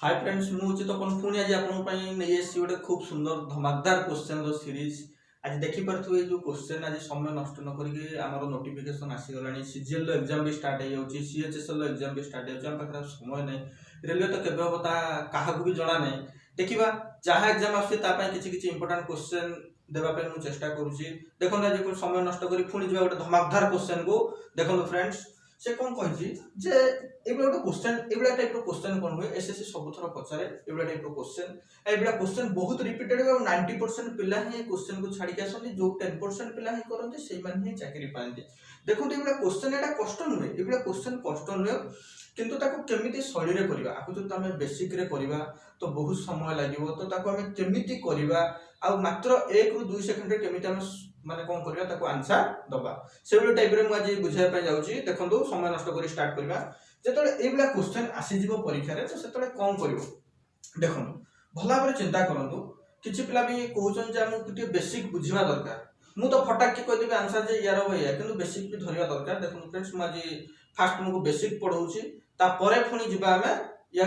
Hi friends मुझे तो कौन पुणी आज आपन नहीं आसी गोटे खूब सुंदर धमाकदार क्वेश्चन सीरीज आज देखी पारे जो क्वेश्चन आज समय नष्ट न करके आमर नोटिफिकेशन आसीगला सीजीएल एग्जाम भी स्टार्ट हो सीएचएसएल एग्जाम भी स्टार्ट हो पाखे समय नहीं रेलवे तो केवे हम क्या भी जना नहीं देखा जहाँ एग्जाम आसी इंपोर्टाट क्वेश्चन देवाई मुझे चेष्टा करुँची देखो आज समय नष्ट कर पुणी जा गोटे धमाकदार क्वेश्चन को देखो फ्रेंड्स से कौन कही जे गोटे क्वेश्चन एभला टाइप क्वेश्चन कौन हुए एसएससी सबुथर पचारे एभला टाइप क्वेश्चन एभला क्वेश्चन बहुत रिपीटेड है 90% पिला ही क्वेश्चन को छाड़ी आसती जो 10% पिला ही करते से ही चाकरी पाते देखो एभला क्वेश्चन एटा कष्ट नुहे एभला क्वेश्चन कष्ट नुहे किंतु ताको केमिति शैली रे करबा आकु तो आमे बेसिक रे करबा तो बहुत समय लागिवो तो ताको आमे केमिति करबा आ मात्र 1 ରୁ 2 सेकंड रे केमिति आमे माने कोन करबा ताको आंसर दबा सेबल टाइप रे मु आज बुझाय पय जाउची देखंतु समय नष्ट करी स्टार्ट करबा जेतले एबला क्वेश्चन आसी जीवो परीक्षा रे तो सेतले कोन करबो देखंतु भला भाबरे चिंता करंतु किछि पिला भी कहउछन जे हम किटे बेसिक बुझिबा दरकार मु तो फटाक के कह देबे आंसर जे यार भैया किंतु बेसिक भी धरिबा दरकार देखंतु फ्रेंड्स मु आज फास्ट मु बेसिक पढौची ता परे फुनी जिबा हमें या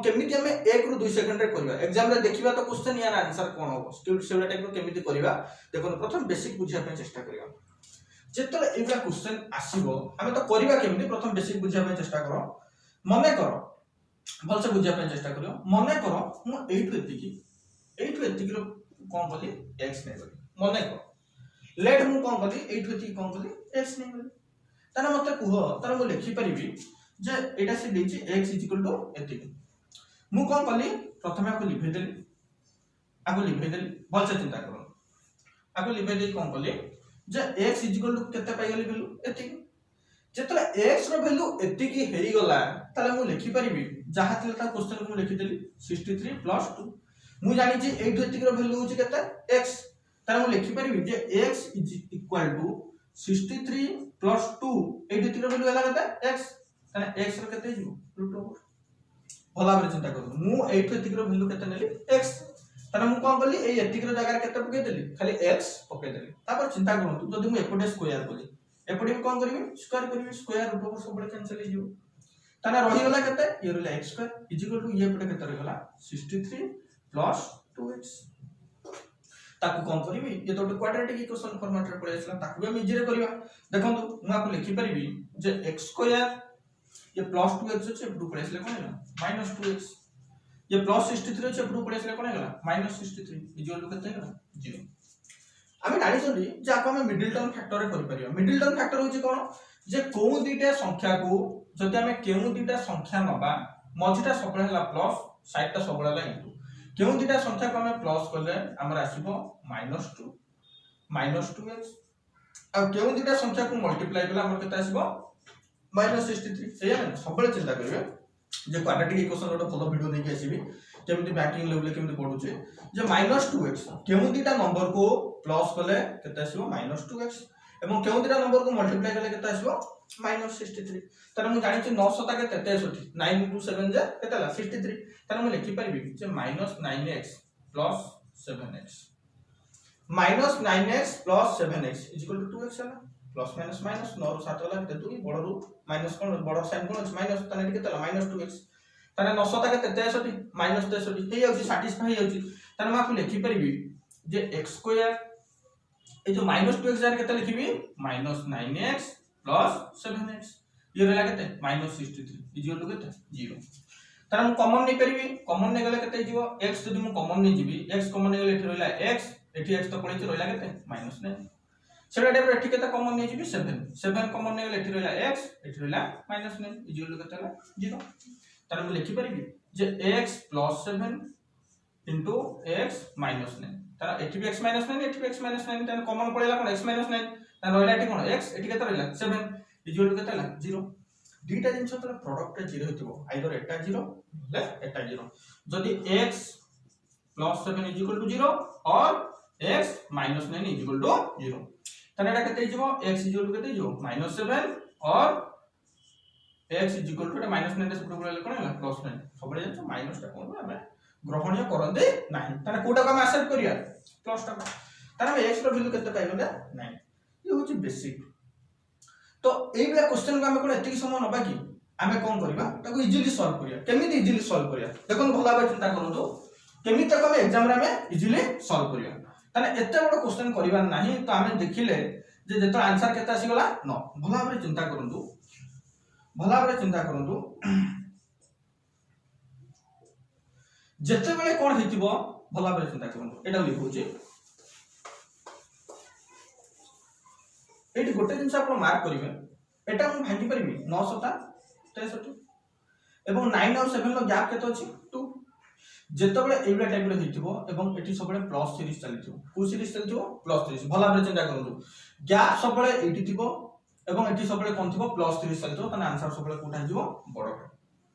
केमिति हमें 1 ରୁ 2 सेकंड रे करबा एग्जाम रे देखिबा तो क्वेश्चन यार आंसर कोन हो स्टूडेंट सेवला टाइप रो केमिति करबा देखो प्रथम बेसिक बुझिया पे चेष्टा करबा जेतले एबला क्वेश्चन आसीबो हमें तो करबा केमिति प्रथम बेसिक बुझिया पे चेष्टा करो मने करो भल से बुझिया पे चेष्टा करियो मने करो मु एठु एतिकी रो कोन बोली x नै बोली मने करो लेट मु कोन बोली एठु एतिकी कोन बोली x नै बोली ताना मते कुह ताना मु लिखि परिबी जे एटा से देछि x एतिकी मु कोन कली प्रथमे आको लिखि देली भल से चिंता करो आको लिखि देली कोन कली जे x केते पाइ गली वैल्यू एतिकी जेतले x रो वैल्यू एतिकी हेई गला ताले मु लिखि परिबी जहा थिला ता क्वेश्चन को लिखि देली 63 + 2 मु जानि जे एठु एतिकी रो वैल्यू होची केते x ताले मु लिखि परिबी जे x = 63 + 2 एठु एतिकी रो वैल्यू हला केते x ताने x रो केते जिवो √/। भला भाबरे चिंता करू मु एठु एतिकी रो वैल्यू केते नेली x ताने मु कोन करली एई एतिकी रो जगह केते पके देली खाली x पके देली तापर चिंता करंतु जदि मु एपटे स्क्वायर कली एपटे भी कोन करबी स्क्वायर √/। सब कैंसिल हो जिवो ताने रहि गला केते ये रहला x² = ये पटे केते रहि गला 63 + 2x ताकू कोन करबी ये तो क्वाड्रेटिक इक्वेशन फॉर्मेट रे पड़े आसला ताकू हम इजी रे करबा देखंतु मु आपको लिखि परिबी जे x² ये +2x अछि एपटू पड़े आसले कोन हैला -2x ये +63 अछि एपटू पड़े आसले कोन हैला -63 इक्वल टू केते हैला 0 आमे जानि छथि जे आप हम मिडिल टर्म फैक्टर रे करि परिबा मिडिल टर्म फैक्टर होछि कोन जे को दुईटा संख्या को जदि हमें केउ दुईटा संख्या नबा मझिटा सबले हैला प्लस साइडटा सबले हैला इनटू केउ दुईटा संख्या को हमें प्लस करले हमर आसीबो -2x आ केउ दुईटा संख्या को मल्टीप्लाई करले हमर केते आसीबो -63 एया सबले चिंता करिवे जे क्वाड्रेटिक इक्वेशन रोड फॉलो वीडियो नै के आसीबी केमिति बैंकिंग लेवल केमिति पढुचे जे -2x केउ दुईटा नंबर को प्लस करले केते आसीबो -2x एवं केउ दुईटा नंबर को मल्टीप्लाई करले केते आसीबो -63 तार मु जानि छी 900 के 63 9 * 7 जे केते ला 63 तार मु लिखि परिबी जे -9x + 7x -9x + 7x = 2x है प्लस माइनस माइनस 9 ରୁ 7 गला केते 2 बड़ रू माइनस कोन बड़ साइन कोन अछि माइनस ताने केते ला -2x ताने 900 के 63 -63 हे होछि सैटिस्फाई होछि ताने माकु लिखि परिबी जे x² ए जो -2x जार केते लिखिबी -9x + 7x ये रहला केते -63 इक्वल टू केते 0 ताने मु कॉमन नै परिबी कॉमन नै गले केते जिवो x जदि मु कॉमन नै जिबी x कॉमन नै गले एठी रहला x एठी x तो पळैछि रहला केते -9 सेटा टाइप एठी केते कॉमन नै जिबी 7 कॉमन नै गले एठी रहला x एठी रहला -9 इक्वल टू केते ला 0 ताने मु लिखि परिबी जे x + 7 * x - 9 तारा एठी भी x - 9 एठी भी x - 9 ताने कॉमन पळेला कोन x - 9 ताने रहला एठी कोन x एठी केते रहला 7 इक्वल टू केते ला 0 दुईटा जिंस तो प्रोडक्ट 0 हेतिबो आइदर एटा 0 ले एटा 0 जदि x + 7 = 0 और x - 9 = 0 ताने एटा केते जिवो x = केते जिवो -7 और x = एटा -9 से पुरो बोले कोन हैला +9 सबले जछ माइनस टा कोन हमें ग्रहणीय करंदे नाही ताने कोटा को हम एक्सेप्ट करिया प्लस टा ताने हम x रो वैल्यू केते पाइबो 9 ये होची बेसिक तो एइबला क्वेश्चन को हम कोन एतिकी समय नबा की आमे कौन करबा ताको इजीली सॉल्व करिया केमिति इजीली सॉल्व करिया देखन भला भाबे चिंता करंतु केमिति ताको हम एग्जाम रे हमें इजीली सॉल्व करिया ताने एते बड़ क्वेश्चन करबा नाही तो हमें देखिले जे जेतो आंसर केता आसी गला 9 भला भाबे चिंता करंतु जेते बेले कोन हेतिबो भला भाबे चिंता करंतु एटा लिखुची एटी गोटे जिंस आपण मार्क करिवे एटा हम भांगी परबी 9 7 63 एवं 9 और 7 लो गैप केतो अछि 2 जेतो बेले एबला टाइप रे हेतिबो एवं एटी सबले प्लस सीरीज चलिथिबो को सीरीज चलिथिबो प्लस सीरीज भला भाबे चिंता करंतु गैप सबले एटी थिबो एवं एटी सबले कोन थिबो प्लस सीरीज चलिथिबो तने आंसर सबले कोठा हिजबो बडटा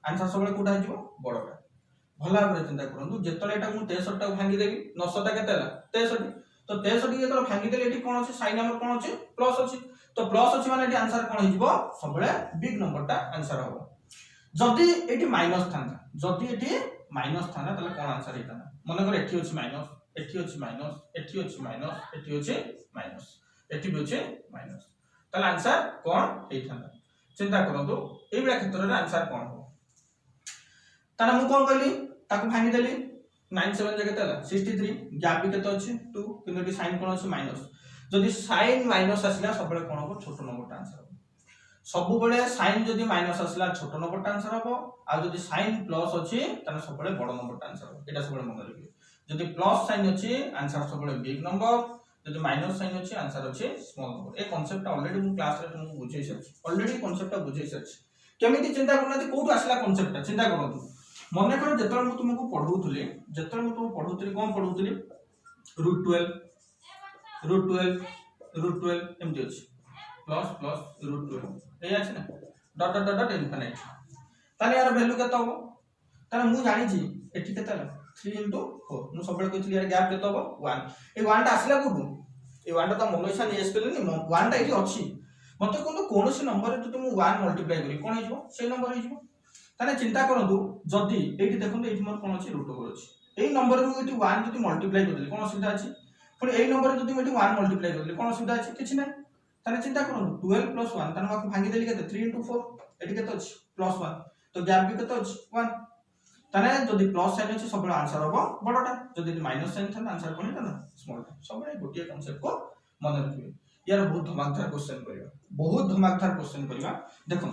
आंसर सबले कोठा हिजबो बडटा भला भाबे चिंता करंतु जेतो एटा मु 63 टा भांगी देबी 900 टा केते हला 63 तो 63 जेतो भांगी देले एटी कोन अछि साइन नंबर कोन अछि प्लस अछि तो प्लस अछि माने एटी आंसर कोन हिजबो सबले बिग नंबर टा आंसर हो जदी एटी माइनस थांदा तले कोन आंसर हेता मन कर एटी अछि माइनस एटी अछि माइनस एटी अछि माइनस एटी अछि माइनस एटी भी अछि माइनस तले आंसर कोन हेता चिंता करंतु ए बेला क्षेत्र रे आंसर कोन हो ताना मु कोन कहली ताको भांगी देली 97 जगह तला 63 गैप भी केतो अछि 2 किंतु एटी साइन कोन अछि माइनस जदि साइन माइनस आसला सब बेले कोन हो छोटो नंबर टा आंसर हो सब बेले साइन जदि माइनस आसला छोटो नंबर टा आंसर हो आ जदि साइन प्लस अछि तने सब बेले बड़ नंबर टा आंसर हो एटा सब बेले मन रखिबे जदि प्लस साइन अछि आंसर सब बेले बिग नंबर जदि माइनस साइन अछि आंसर अछि small number A concept already मु क्लास रे तुमको बुझाई सच ऑलरेडी कांसेप्ट टा बुझाई सच केमिति चिंता करनाती कोठु आसला कांसेप्ट चिंता करंतु मने कर जेतल मु तुमको पढौतली जेतल मु तुमको पढौतली कोन पढौतली √12 एमटी अछि प्लस प्लस √12 ए अछि ना डॉट डॉट डॉट इनफिनिट ताने यार वैल्यू केता हो ताने मु जानि छी एठी केता 3 * 4 मु सबले कहतली यार गैप केता हो 1 ए 1 टा आसला कोठु ए 1 टा त मनोइसा नि एस्पेलनी 1 टा एठी अछि मते कोनोसी नंबर रे तुम 1 मल्टीप्लाई करी कोन हिजबो से नंबर हिजबो ताने चिंता करंतु जदी एठी देखंतु एठी मोर कोन अछि √over अछि एई नंबर रे मु एठी 1 जदी मल्टीप्लाई करली कोन सुविधा अछि पुनी एई नंबर रे जदी मु एठी 1 मल्टीप्लाई करली कोन सुविधा अछि किछि नै ताने चिंता करंतु 12 + 1 ताने माको भांगी देली केते 3 * 4 एठी केते अछि +1 तो गैप भी केते अछि 1 ताने जदी प्लस साइन अछि सबले आंसर होबो बडटा जदी माइनस साइन था आंसर कोन हेता ना स्मॉल सबले गोटिया कांसेप्ट को मन रखिबे यार बहुत धमाकेदार क्वेश्चन करिया बहुत धमाकेदार क्वेश्चन करिया देखो